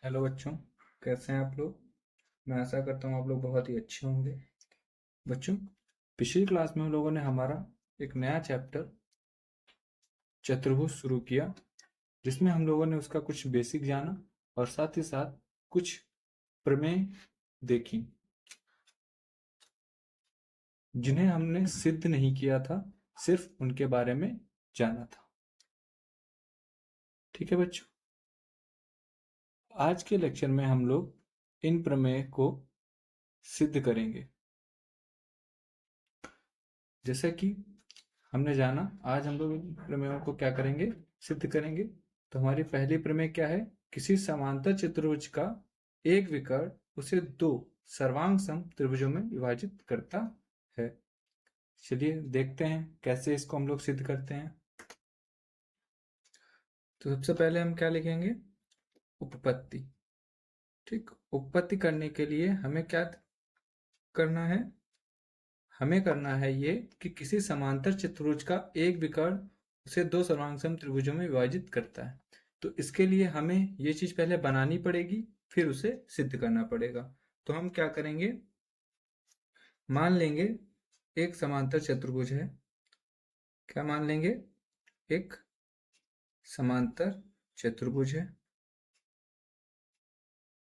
Hello बच्चों, कैसे हैं आप लोग। मैं आशा करता हूँ आप लोग बहुत ही अच्छे होंगे। बच्चों, पिछली क्लास में हम लोगों ने हमारा एक नया चैप्टर चतुर्भुज शुरू किया, जिसमें हम लोगों ने उसका कुछ बेसिक जाना और साथ ही साथ कुछ प्रमेय देखी, जिन्हें हमने सिद्ध नहीं किया था, सिर्फ उनके बारे में जाना था। ठीक है बच्चों, आज के लेक्चर में हम लोग इन प्रमेय को सिद्ध करेंगे। जैसे कि हमने जाना, आज हम लोग इन प्रमेयों को क्या करेंगे, सिद्ध करेंगे। तो हमारी पहली प्रमेय क्या है, किसी समांतर चतुर्भुज का एक विकर्ण उसे दो सर्वांग सम त्रिभुजों में विभाजित करता है। चलिए देखते हैं कैसे इसको हम लोग सिद्ध करते हैं। तो सबसे पहले हम क्या लिखेंगे, उपपत्ति। ठीक, उपपत्ति करने के लिए हमें क्या करना है, हमें करना है ये कि किसी समांतर चतुर्भुज का एक विकर्ण उसे दो सर्वांगसम त्रिभुजों में विभाजित करता है। तो इसके लिए हमें ये चीज पहले बनानी पड़ेगी, फिर उसे सिद्ध करना पड़ेगा। तो हम क्या करेंगे, मान लेंगे एक समांतर चतुर्भुज है। क्या मान लेंगे, एक समांतर चतुर्भुज है,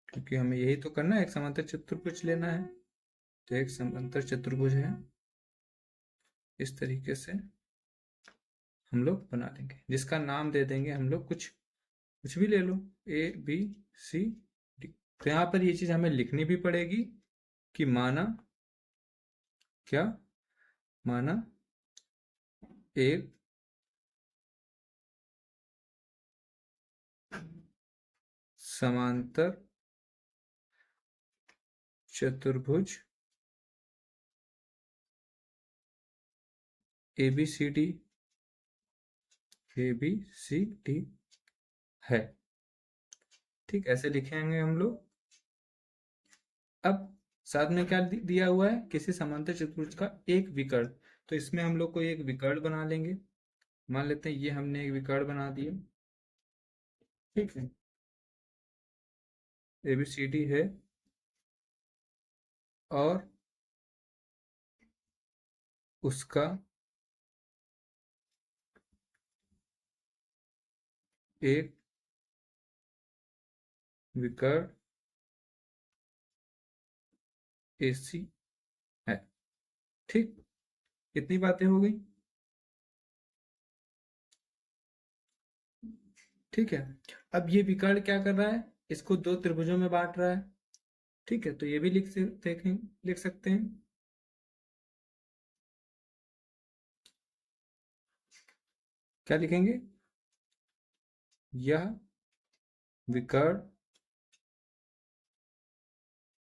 क्योंकि हमें यही तो करना है, एक समांतर चतुर्भुज लेना है। तो एक समांतर चतुर्भुज है, इस तरीके से हम लोग बना लेंगे, जिसका नाम दे देंगे हम लोग कुछ कुछ भी ले लो, ए बी सी डी। तो यहाँ पर ये चीज हमें लिखनी भी पड़ेगी कि माना क्या, माना एक समांतर चतुर्भुज A B C D, A B C D है। ठीक, ऐसे लिखेंगे हम लोग। अब साथ में क्या दिया हुआ है, किसी समांतर चतुर्भुज का एक विकर्ण। तो इसमें हम लोग को एक विकर्ण बना लेंगे। मान लेते हैं ये हमने एक विकर्ण बना दिया। ठीक है, ए बी सी डी है और उसका एक विकर्ण AC है। ठीक, इतनी बातें हो गई। ठीक है, अब ये विकर्ण क्या कर रहा है, इसको दो त्रिभुजों में बांट रहा है। ठीक है, तो ये भी लिख सकते हैं। क्या लिखेंगे, यह विकर्ण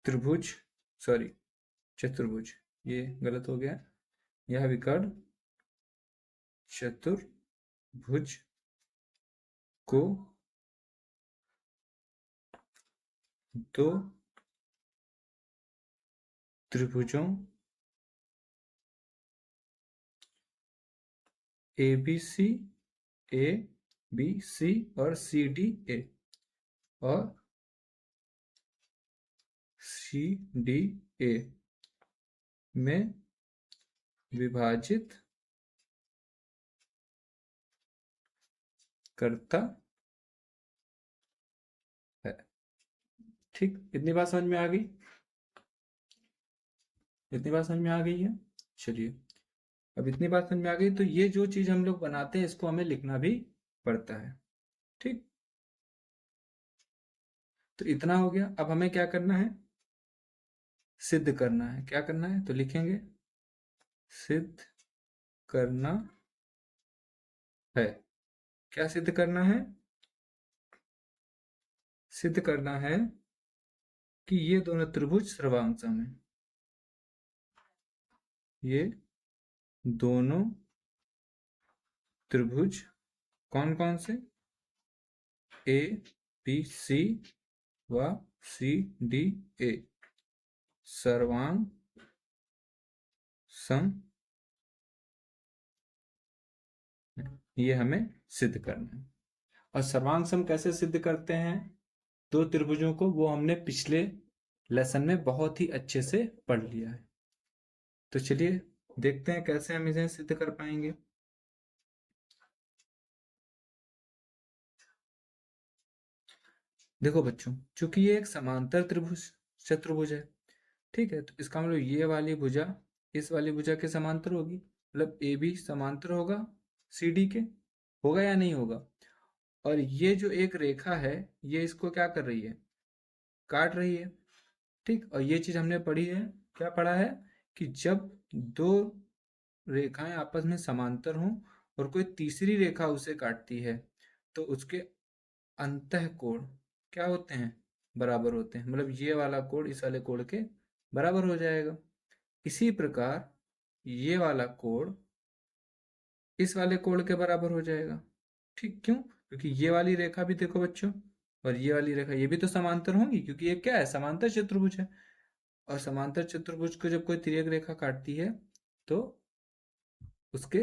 त्रिभुज, सॉरी चतुर्भुज, ये गलत हो गया। यह विकर्ण चतुर्भुज को दो त्रिभुजों ए बी सी और सी डी ए और सी डी ए में विभाजित करता है। ठीक, इतनी बात समझ में आ गई, इतनी बात समझ में आ गई है। चलिए, अब इतनी बात समझ में आ गई, तो ये जो चीज हम लोग बनाते हैं इसको हमें लिखना भी पड़ता है। ठीक, तो इतना हो गया। अब हमें क्या करना है, सिद्ध करना है। क्या करना है, तो लिखेंगे सिद्ध करना है। क्या सिद्ध करना है, सिद्ध करना है कि ये दोनों त्रिभुज सर्वांगसम है। ये दोनों त्रिभुज कौन कौन से, ए बी सी व सी डी ए सर्वांग सम, ये हमें सिद्ध करना है। और सर्वांग सम कैसे सिद्ध करते हैं, दो त्रिभुजों को, वो हमने पिछले लेसन में बहुत ही अच्छे से पढ़ लिया है। तो चलिए देखते हैं कैसे हम इसे सिद्ध कर पाएंगे। देखो बच्चों, चूंकि ये एक समांतर त्रिभुज चतुर्भुज है, ठीक है, तो इसका मतलब ये वाली भुजा इस वाली भुजा के समांतर होगी, मतलब ए बी समांतर होगा सी डी के, होगा या नहीं होगा। और ये जो एक रेखा है, ये इसको क्या कर रही है, काट रही है, ठीक। और ये चीज हमने पढ़ी है, क्या पढ़ा है, कि जब दो रेखाएं आपस में समांतर हों और कोई तीसरी रेखा उसे काटती है, तो उसके अंतः कोण क्या होते हैं, बराबर होते हैं, मतलब ये वाला कोण इस वाले कोण के बराबर हो जाएगा। इसी प्रकार ये वाला कोण इस वाले कोण के बराबर हो जाएगा, ठीक। क्यों? क्योंकि ये वाली रेखा भी देखो बच्चों, और ये वाली रेखा, ये भी तो समांतर होंगी, क्योंकि ये क्या है, समांतर चतुर्भुज है। और समांतर चतुर्भुज को जब कोई तिर्यक रेखा काटती है, तो उसके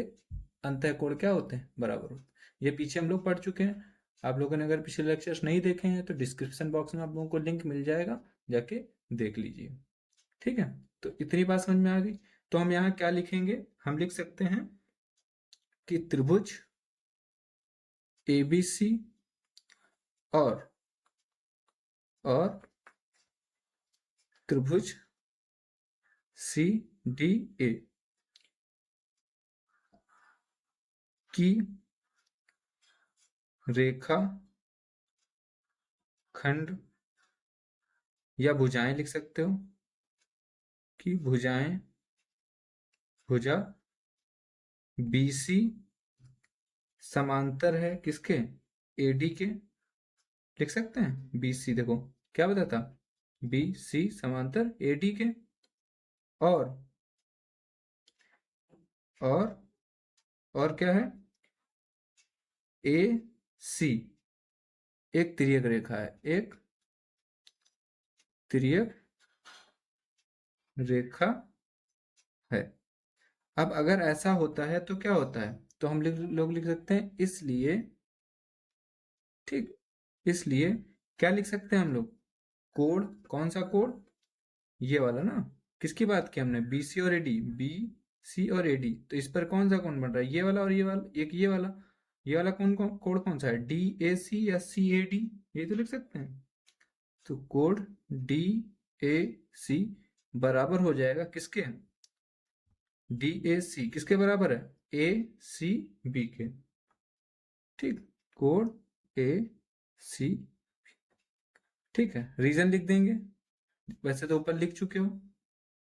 अंतःकोण क्या होते हैं, बराबर होते हैं। ये पीछे हम लोग पढ़ चुके हैं। आप लोगों ने अगर पिछले लेक्चर्स नहीं देखे हैं तो डिस्क्रिप्शन बॉक्स में आप लोगों को लिंक मिल जाएगा, जाके देख लीजिए, ठीक है। तो इतनी बात समझ में आ गई। तो हम यहाँ क्या लिखेंगे, हम लिख सकते हैं कि त्रिभुज ABC और त्रिभुज CDA की रेखा खंड या भुजाएं लिख सकते हो, कि भुजा BC समांतर है किसके, AD के, लिख सकते हैं। BC देखो क्या बताता, BC समांतर AD के, और और और क्या है, AC एक तिर्यक रेखा है, एक तिर्यक रेखा है। अब अगर ऐसा होता है तो क्या होता है, तो हम लोग लिख सकते हैं इसलिए, ठीक, इसलिए क्या लिख सकते हैं हम लोग, कोण, कौन सा कोण, ये वाला ना, किसकी बात की हमने, BC और AD, BC और AD, तो इस पर कौन सा कोण बन रहा है, ये वाला और ये वाला, एक ये वाला कोण कौन सा है, DAC या CAD, ये तो लिख सकते हैं। तो कोण DAC बराबर हो जाएगा किसके, DAC किसके बराबर है, ACB के, ठीक, कोण AC, ठीक है। रीजन लिख देंगे, वैसे तो ऊपर लिख चुके हो,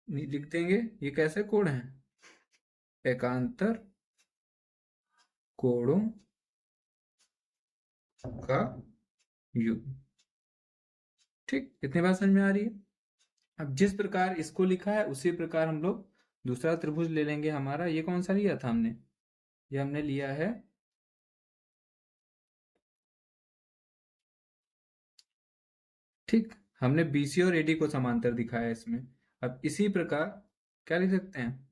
लिख देंगे ये कैसे कोण है, एकांतर कोणों का युग्म, ठीक। इतनी बात समझ में आ रही है। अब जिस प्रकार इसको लिखा है उसी प्रकार हम लोग दूसरा त्रिभुज ले लेंगे। हमारा ये कौन सा लिया था हमने, ये हमने लिया है, ठीक, हमने BC और AD को समांतर दिखाया इसमें। अब इसी प्रकार क्या लिख सकते हैं,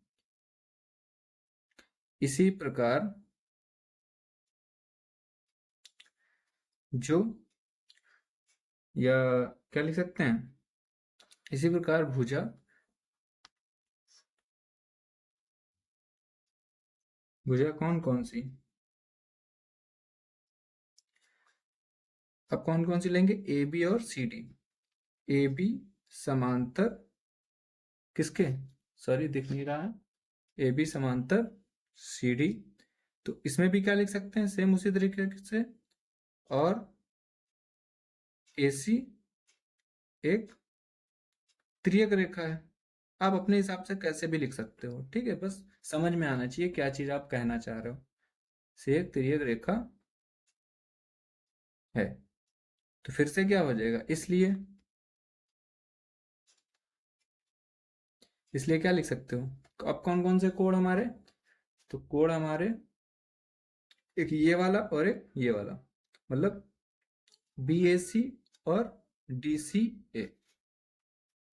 इसी प्रकार जो, या क्या लिख सकते हैं, इसी प्रकार भुजा कौन कौन सी, अब कौन कौन सी लेंगे, AB और CD। AB समांतर किसके, सॉरी दिख नहीं रहा है, AB समांतर CD। तो इसमें भी क्या लिख सकते हैं, सेम उसी तरीके से, और AC एक त्रियक रेखा है। आप अपने हिसाब से कैसे भी लिख सकते हो, ठीक है, बस समझ में आना चाहिए क्या चीज आप कहना चाह रहे हो। से एक त्रियक रेखा है, तो फिर से क्या हो जाएगा, इसलिए क्या लिख सकते हो, तो अब कौन कौन से कोण हमारे, तो कोण हमारे एक ये वाला और एक ये वाला, मतलब BAC और DCA,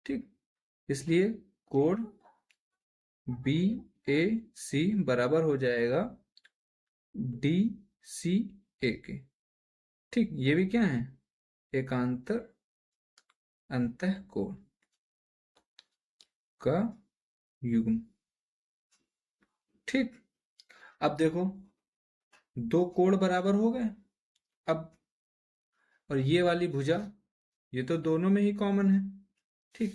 ठीक। इसलिए कोण BAC बराबर हो जाएगा DCA के, ठीक। ये भी क्या है, एकांतर अंतःकोण का युग्म। ठीक, अब देखो दो कोण बराबर हो गए। अब और ये वाली भुजा, ये तो दोनों में ही कॉमन है। ठीक,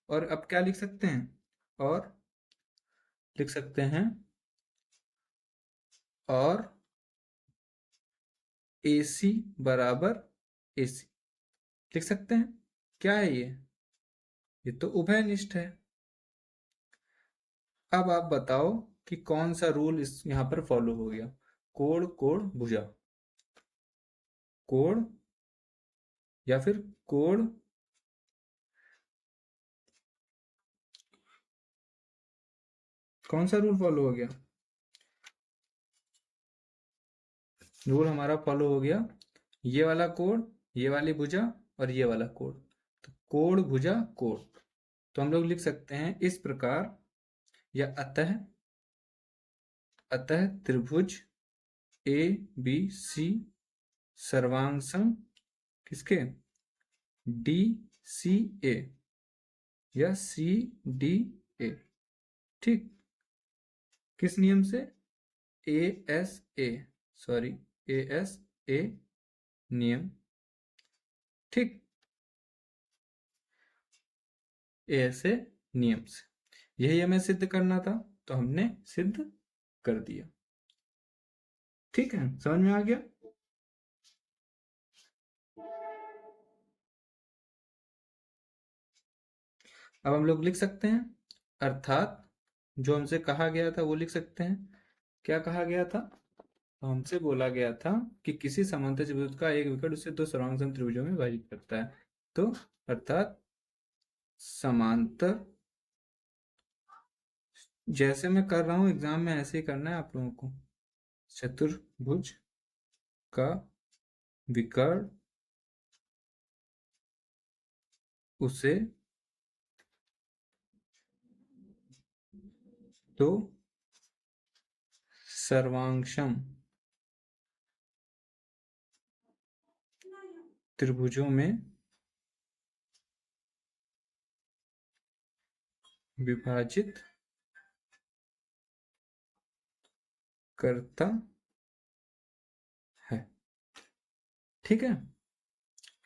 और अब क्या लिख सकते हैं, और लिख सकते हैं और AC बराबर AC लिख सकते हैं। क्या है ये तो उभयनिष्ठ है। अब आप बताओ कि कौन सा रूल इस यहां पर फॉलो हो गया। कोण कोण भुजा, कोण या फिर कोण, कौन सा रूल फॉलो हो गया? रूल हमारा फॉलो हो गया, ये वाला कोण, ये वाली भुजा और ये वाला कोण, तो कोण भुजा कोण। तो हम लोग लिख सकते हैं इस प्रकार, या अतः, अतः त्रिभुज ABC सर्वांग किसके, DCA या CDA। ठीक, किस नियम से, ASA, सॉरी ASA नियम। ठीक, ASA नियम से यही हमें सिद्ध करना था, तो हमने सिद्ध कर दिया। ठीक है, समझ में आ गया। अब हम लोग लिख सकते हैं, अर्थात जो हमसे कहा गया था वो लिख सकते हैं। क्या कहा गया था? तो हमसे बोला गया था कि किसी समांतर त्रिभुज का एक विकर्ण उसे दो सर्वांग त्रिभुजों में विभाजित करता है। तो अर्थात समांतर, जैसे मैं कर रहा हूं एग्जाम में ऐसे ही करना है आप लोगों को। चतुर्भुज का विकर्ण उसे तो सर्वांगसम त्रिभुजों में विभाजित करता है। ठीक है,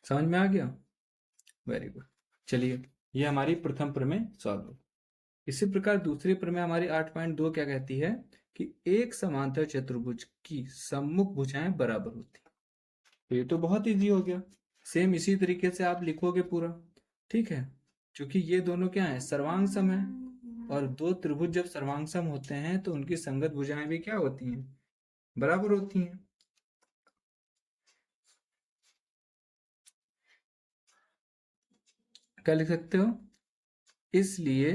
समझ में आ गया, वेरी गुड। चलिए, ये हमारी प्रथम प्रमेय सॉल्व हो। इसी प्रकार दूसरी प्रमेय हमारी 8.2 क्या कहती है कि एक समांतर चतुर्भुज की सम्मुख भुजाएं बराबर होती हैं। तो ये तो बहुत इजी हो गया, सेम इसी तरीके से आप लिखोगे पूरा। ठीक है, क्योंकि ये दोनों क्या है, सर्वांग सम है, और दो त्रिभुज जब सर्वांग सम होते हैं तो उनकी संगत भुजाएं भी क्या होती हैं, बराबर होती हैं। क्या लिख सकते हो, इसलिए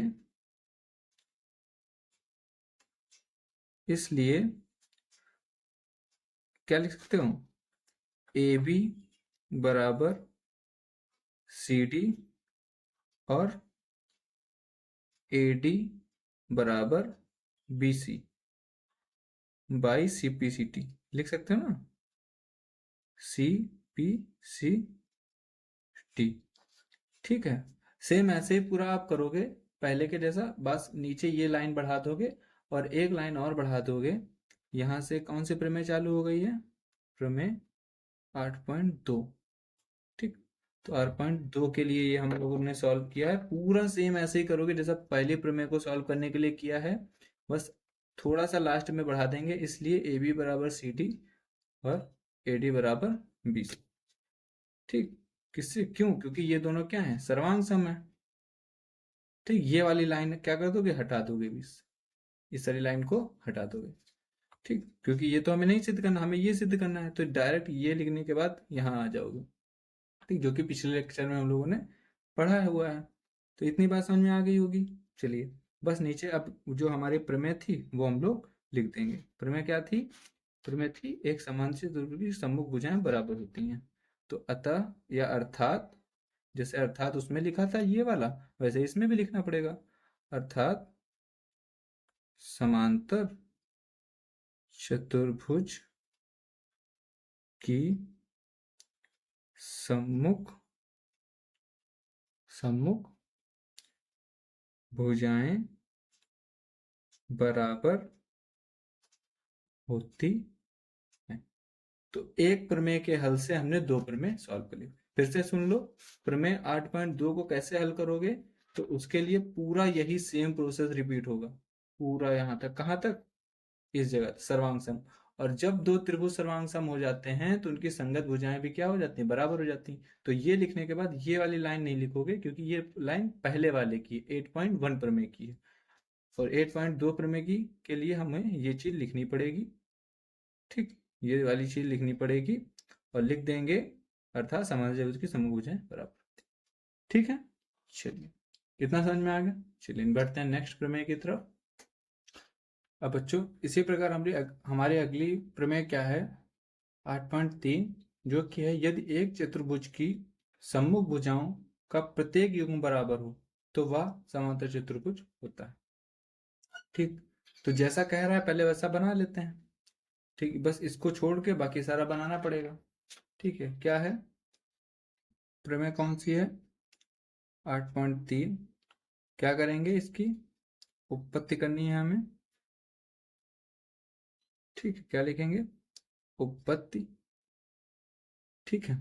इसलिए क्या लिख सकते हो, AB बराबर CD और AD बराबर BC बाई CPCT लिख सकते हो ना, CPCT। ठीक है, सेम ऐसे ही पूरा आप करोगे पहले के जैसा, बस नीचे ये लाइन बढ़ा दोगे और एक लाइन और बढ़ा दोगे। यहां से कौन सी प्रमेय चालू हो गई है, प्रमेय 8.2। ठीक, तो 8.2 के लिए ये हम लोगों ने सॉल्व किया है, पूरा सेम ऐसे ही करोगे जैसा पहले प्रमेय को सॉल्व करने के लिए किया है, बस थोड़ा सा लास्ट में बढ़ा देंगे, इसलिए AB बराबर CD और AD बराबर BC। ठीक, किससे, क्यों, क्योंकि ये दोनों क्या है, सर्वांग सम है। ठीक, ये वाली लाइन क्या कर दोगे, हटा दोगे, बीस इस सारी लाइन को हटा दोगे। ठीक, क्योंकि ये तो हमें नहीं सिद्ध करना, हमें ये सिद्ध करना है, तो डायरेक्ट ये लिखने के बाद यहाँ आ जाओगे। ठीक, जो कि पिछले लेक्चर में हम लोगों ने पढ़ा हुआ है। तो इतनी बात समझ में आ गई होगी। चलिए, बस नीचे अब जो हमारी प्रमेय थी वो हम लोग लिख देंगे। प्रमेय क्या थी, प्रमेय थी एक समान से त्रिभुज की सम्मुख भुजाएं बराबर होती हैं। तो अतः या अर्थात, जैसे अर्थात उसमें लिखा था ये वाला, वैसे इसमें भी लिखना पड़ेगा, अर्थात समांतर चतुर्भुज की सम्मुख भुजाएं बराबर होती हैं। तो एक प्रमेय के हल से हमने दो प्रमेय सॉल्व कर लिए। फिर से सुन लो, प्रमेय 8.2 को कैसे हल करोगे, तो उसके लिए पूरा यही सेम प्रोसेस रिपीट होगा, पूरा यहां तक। कहां तक? इस जगह सर्वांग सम। और जब दो त्रिभुज सर्वांग सम हो जाते हैं तो उनकी संगत भुजाएं भी क्या हो जाती हैं? बराबर हो जाती हैं। तो ये लिखने के बाद ये वाली लाइन नहीं लिखोगे, क्योंकि ये लाइन पहले वाले की 8.1 प्रमेय की है, और 8.2 प्रमेय की के लिए हमें ये चीज लिखनी पड़ेगी। ठीक, ये वाली चीज लिखनी पड़ेगी और लिख देंगे, अर्थात समांतर की समूह भुजाएं बराबर। ठीक है, चलिए, कितना समझ में आ गया? चलिए बढ़ते हैं नेक्स्ट प्रमेय की तरफ। अब बच्चों इसी प्रकार हमारी अगली प्रमेय क्या है? 8.3, जो कि है यदि एक चतुर्भुज की सम्मुख भुजाओं का प्रत्येक युग्म बराबर हो तो वह समांतर चतुर्भुज होता है। ठीक, तो जैसा कह रहा है पहले वैसा बना लेते हैं। ठीक, बस इसको छोड़ के बाकी सारा बनाना पड़ेगा। ठीक है, क्या है प्रमेय? कौन सी है? 8.3। क्या करेंगे? इसकी उपपत्ति करनी है हमें। ठीक है, क्या लिखेंगे? उपपत्ति। ठीक है,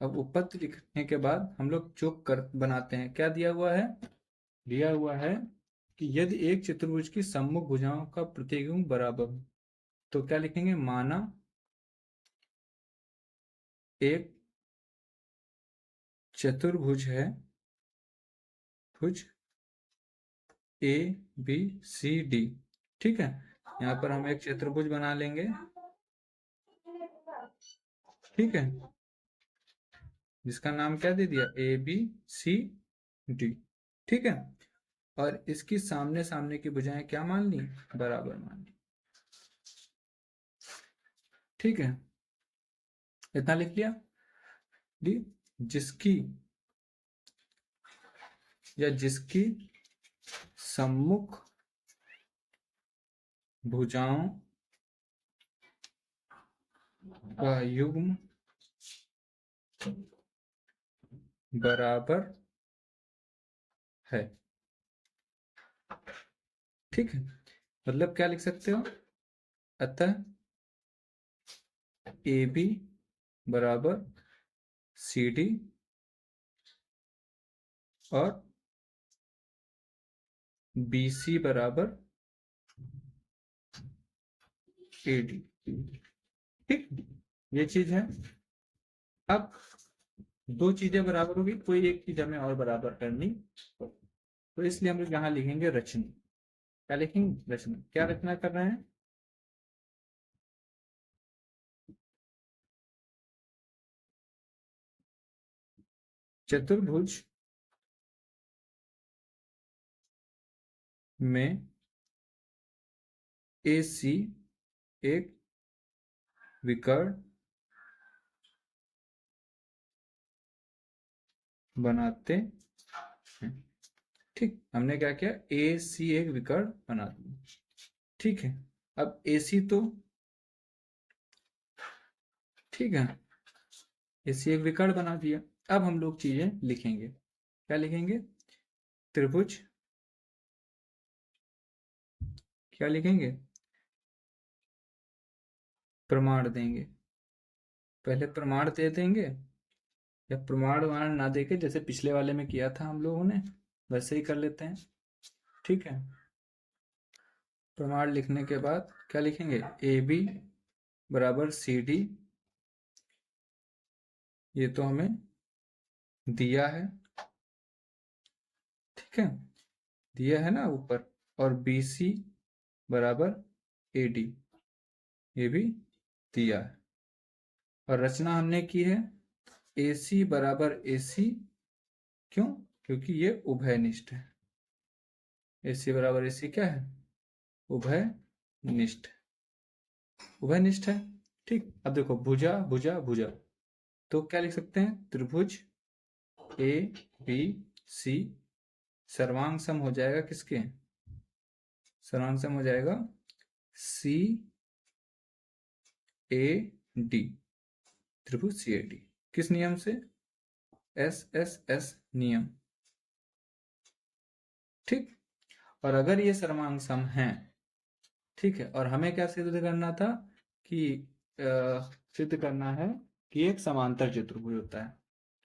अब उपपत्ति लिखने के बाद हम लोग जो कर बनाते हैं, क्या दिया हुआ है? दिया हुआ है कि यदि एक चतुर्भुज की सम्मुख भुजाओं का प्रत्येक युग्म बराबर हो, तो क्या लिखेंगे? माना एक चतुर्भुज है, भुज ए बी सी डी। ठीक है, यहाँ पर हम एक चतुर्भुज बना लेंगे। ठीक है, जिसका नाम क्या दे दिया? A B C D. ठीक है, और इसकी सामने सामने की भुजाएं क्या मान ली? बराबर मान ली। ठीक है, इतना लिख लिया। डी, जिसकी या जिसकी सम्मुख भुजाओं का युग्म बराबर है। ठीक है, मतलब क्या लिख सकते हो? अतः ए बी बराबर सी डी और बी सी बराबर ए डी। ठीक, ये चीज है। अब दो चीजें बराबर होगी, कोई एक चीज हमें और बराबर करनी, तो इसलिए हम लोग यहाँ लिखेंगे रचना। क्या लिखेंगे? रचना। क्या रचना कर रहे हैं? चतुर्भुज में ए सी एक विकर्ण बनाते हैं। ठीक, हमने क्या किया? ए सी एक विकर्ण बना दिया। ठीक है, अब ए सी तो ठीक है, ए सी एक विकर्ण बना दिया। अब हम लोग चीजें लिखेंगे। क्या लिखेंगे? त्रिभुज। क्या लिखेंगे? प्रमाण देंगे। पहले प्रमाण दे देंगे, या प्रमाण वमाण ना देके जैसे पिछले वाले में किया था हम लोगों ने, वैसे ही कर लेते हैं। ठीक है, प्रमाण लिखने के बाद क्या लिखेंगे? ए बी बराबर सी डी, ये तो हमें दिया है। ठीक है, दिया है ना ऊपर। और बी सी बराबर ए डी, ये भी दिया है। और रचना हमने की है ए सी बराबर ए सी। क्यों? क्योंकि ये उभयनिष्ठ है। ए सी बराबर ए सी क्या है? उभयनिष्ठ। उभयनिष्ठ है। ठीक, अब देखो भुजा भुजा भुजा, तो क्या लिख सकते हैं? त्रिभुज ए बी सी सर्वांग सम हो जाएगा किसके? सर्वांग सम हो जाएगा सी ए डी, त्रिभुज सी ए डी। किस नियम से? SSS नियम। ठीक। और अगर ये सर्वांग सम है, ठीक है, और हमें क्या सिद्ध करना था कि सिद्ध करना है कि एक समांतर चतुर्भुज होता है।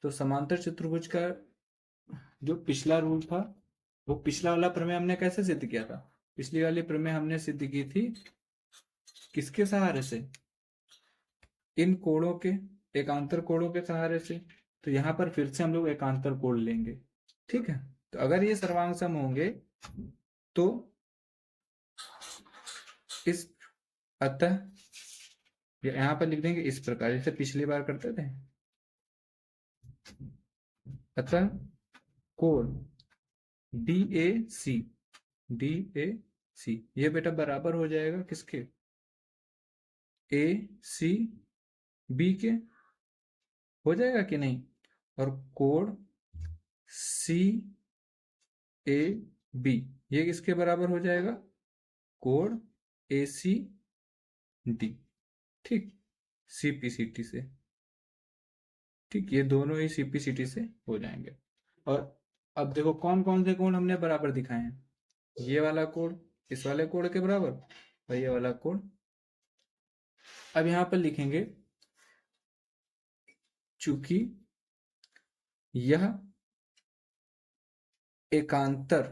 तो समांतर चतुर्भुज का जो पिछला रूल था, वो पिछला वाला प्रमेय हमने कैसे सिद्ध किया था? पिछली वाली प्रमेय हमने सिद्ध की थी किसके सहारे से? इन कोणों के, एकांतर कोणों के सहारे से। तो यहाँ पर फिर से हम लोग एकांतर कोण लेंगे। ठीक है, तो अगर ये सर्वांग सम होंगे तो इस, अतः यहाँ पर लिख देंगे इस प्रकार, जैसे पिछली बार करते थे। अतः कोण DAC, DAC ये बेटा बराबर हो जाएगा किसके? ACB के। हो जाएगा कि नहीं? और कोण CAB ये किसके बराबर हो जाएगा? कोण ACD। ठीक, CPCT से। ठीक, ये दोनों ही CPCT से हो जाएंगे। और अब देखो कौन कौन से कोण हमने बराबर दिखाए हैं। ये वाला कोण इस वाले कोण के बराबर, और ये वाला कोण। अब यहां पर लिखेंगे चूंकि यह एकांतर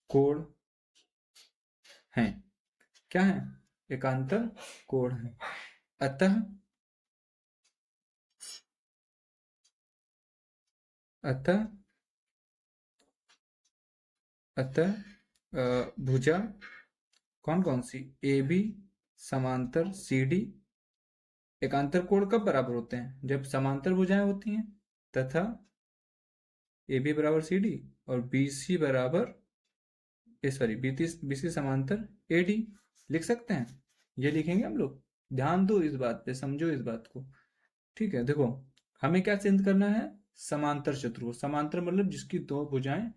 कोण है। क्या है? एकांतर कोण है। अतः अतः अतः भुजा कौन कौन सी? AB समांतर CD। एकांतर कोण कब बराबर होते हैं? जब समांतर भुजाएं होती हैं। तथा AB बराबर CD और BC बराबर, सॉरी, BC समांतर AD। लिख सकते हैं, ये लिखेंगे हम लोग। ध्यान दो इस बात पे, समझो इस बात को। ठीक है, देखो हमें क्या सिद्ध करना है? समांतर चतुर्भुज। समांतर मतलब जिसकी दो भुजाएं,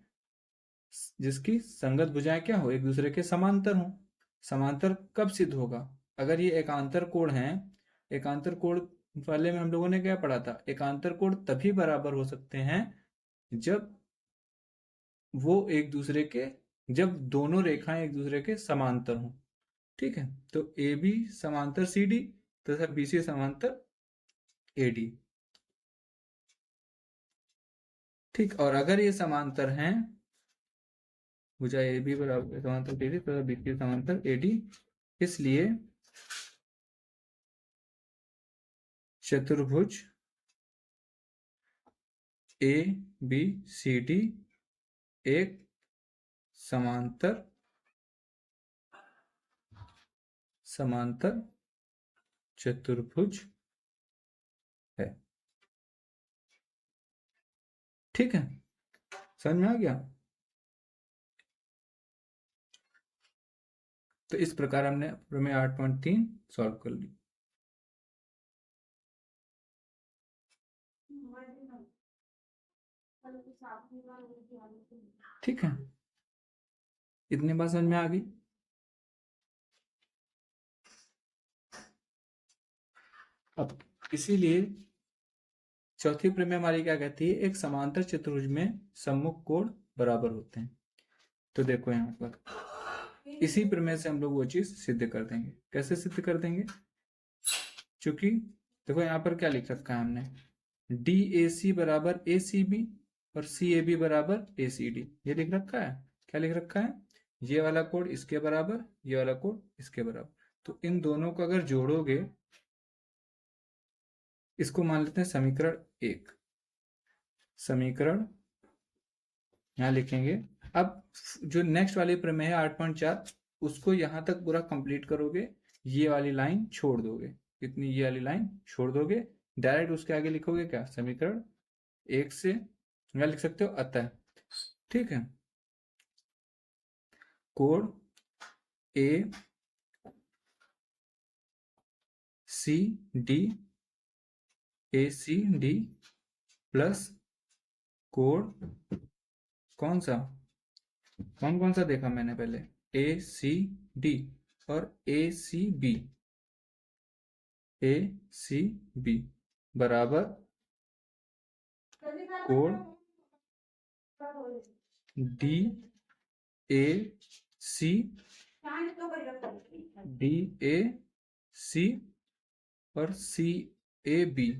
जिसकी संगत भुजाएं क्या हो? एक दूसरे के समांतर हो। समांतर कब सिद्ध होगा? अगर ये एकांतर कोण है। एकांतर कोण वाले में हम लोगों ने क्या पढ़ा था? एकांतर कोण तभी बराबर हो सकते हैं जब वो एक दूसरे के, जब दोनों रेखाएं एक दूसरे के समांतर हों। ठीक है, तो AB समांतर CD तथा BC समांतर AD। ठीक, और अगर ये समांतर हैं, भुजा AB बराबर समांतर CD तथा BC समांतर AD, इसलिए चतुर्भुज ABCD एक समांतर समांतर चतुर्भुज है। ठीक है, समझ में आ गया? तो इस प्रकार हमने प्रमेय 8.3 सॉल्व कर ली। ठीक है, इतनी बात समझ में आ गई। अब इसीलिए चौथी प्रमेय हमारी क्या कहती है? एक समांतर चतुर्भुज में सम्मुख कोण बराबर होते हैं। तो देखो यहाँ पर इसी प्रमेय से हम लोग वो चीज सिद्ध कर देंगे। कैसे सिद्ध कर देंगे? क्योंकि देखो यहाँ पर क्या लिख रखा है हमने, DAC बराबर ACB और CAB बराबर ACD। ये लिख रखा है। क्या लिख रखा है? ये वाला कोण इसके बराबर, ये वाला कोण इसके बराबर। तो इन दोनों को अगर जोड़ोगे, इसको मान लेते हैं समीकरण 1। समीकरण यहाँ लिखेंगे। अब जो नेक्स्ट वाली प्रमेय है 8.4, उसको यहां तक पूरा कंप्लीट करोगे। ये वाली लाइन छोड़ दोगे, इतनी ये वाली लाइन छोड़ दोगे। डायरेक्ट उसके आगे लिखोगे क्या? समीकरण 1 से या लिख सकते हो अतः। ठीक है, कोण ACD प्लस कोण कौन सा, कौन कौन सा देखा मैंने पहले? ACD और ACB। ACB बराबर कोण डी ए सी और सी ए बी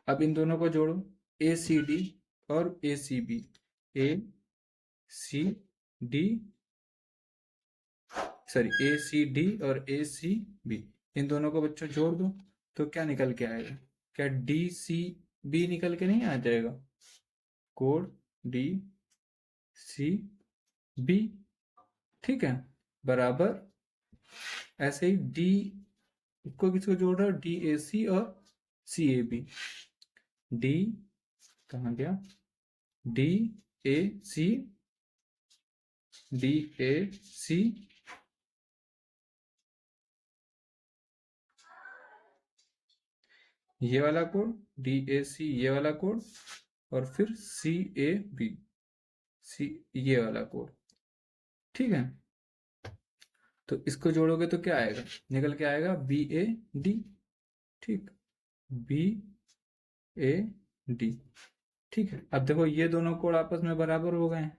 अब इन दोनों को जोड़ो, ए सी डी और ए सी बी, ए सी डी और ए सी बी, इन दोनों को बच्चों जोड़ दो तो क्या निकल के आएगा? क्या डी सी बी निकल के नहीं आ जाएगा? कोड डी सी बी, ठीक है, बराबर ऐसे ही डी को किसको जोड़ रहा है? डी ए सी और सी ए बी, डी कहाँ गया? डी ए सी ये वाला कोड, डी ए सी ये वाला कोड, और फिर सी ए बी ये वाला कोड, ठीक है। तो इसको जोड़ोगे तो क्या आएगा? निकल के आएगा बी ए डी, ठीक, बी ए डी, ठीक है। अब देखो ये दोनों कोड आपस में बराबर हो गए हैं,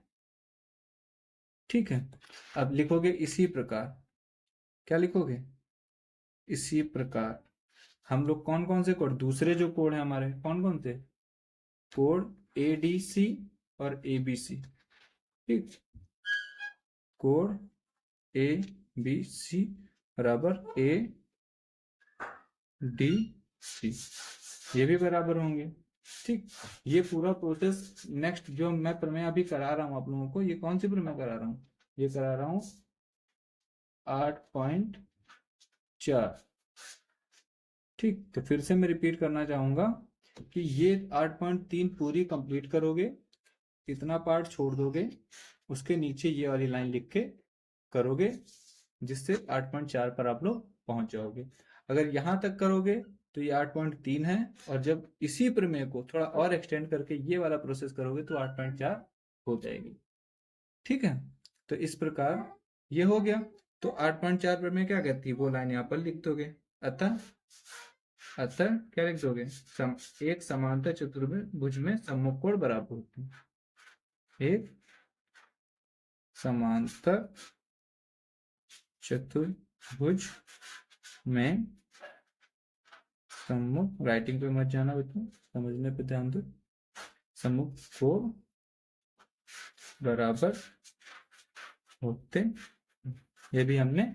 ठीक है। अब लिखोगे इसी प्रकार, क्या लिखोगे? इसी प्रकार हम लोग कौन कौन से कोड, दूसरे जो कोड है हमारे कौन कौन से? कोड ए डी सी और ए बी सी, ठीक, कोड ए बी सी बराबर ए डी सी, ये भी बराबर होंगे, ठीक। ये पूरा प्रोसेस नेक्स्ट जो मैं प्रमेय अभी करा रहा हूं आप लोगों को, ये कौन सी प्रमेय करा रहा हूं? ये करा रहा हूं 8.4, ठीक। तो फिर से मैं रिपीट करना चाहूंगा कि ये 8.3 पूरी कंप्लीट करोगे, इतना पार्ट छोड़ दोगे, उसके नीचे ये वाली लाइन लिख के करोगे, जिससे 8.4 पर आप लोग पहुंच जाओगे। अगर यहां तक करोगे तो ये 8.3 है, और जब इसी प्रमेय को थोड़ा और एक्सटेंड करके ये वाला प्रोसेस करोगे तो 8.4 हो जाएगी, ठीक है। तो इस प्रकार ये हो गया। तो 8.4 प्रमेय क्या कहती है वो लाइन यहाँ पर लिख दोगे। अतः क्या लिख दोगे? एक समांतर चतुर्भुज में सम्मुख कोण बराबर होते हैं। एक समांतर चतुर्भुज में सम्मुख, राइटिंग पे मत जाना बच्चों, समझने पे ध्यान दो, सम्मुख कोण बराबर होते, ये भी हमने।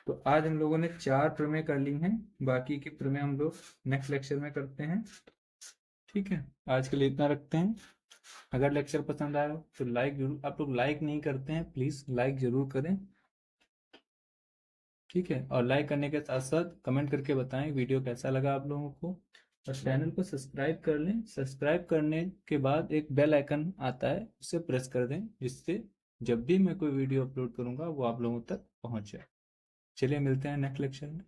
तो आज हम लोगों ने 4 प्रमेय कर ली हैं, बाकी के प्रमेय हम लोग नेक्स्ट लेक्चर में करते हैं, ठीक है। आज के लिए इतना रखते हैं। अगर लेक्चर पसंद आया तो लाइक जरूर, आप लोग लाइक नहीं करते हैं, प्लीज लाइक जरूर करें, ठीक है। और लाइक करने के साथ साथ कमेंट करके बताएं वीडियो कैसा लगा आप लोगों को, और चैनल को सब्सक्राइब कर लें। सब्सक्राइब करने के बाद एक बेल आइकन आता है, उसे प्रेस कर दें, जिससे जब भी मैं कोई वीडियो अपलोड करूंगा वो आप लोगों तक पहुंच जाए। चलिए मिलते हैं नेक्स्ट लेक्चर में।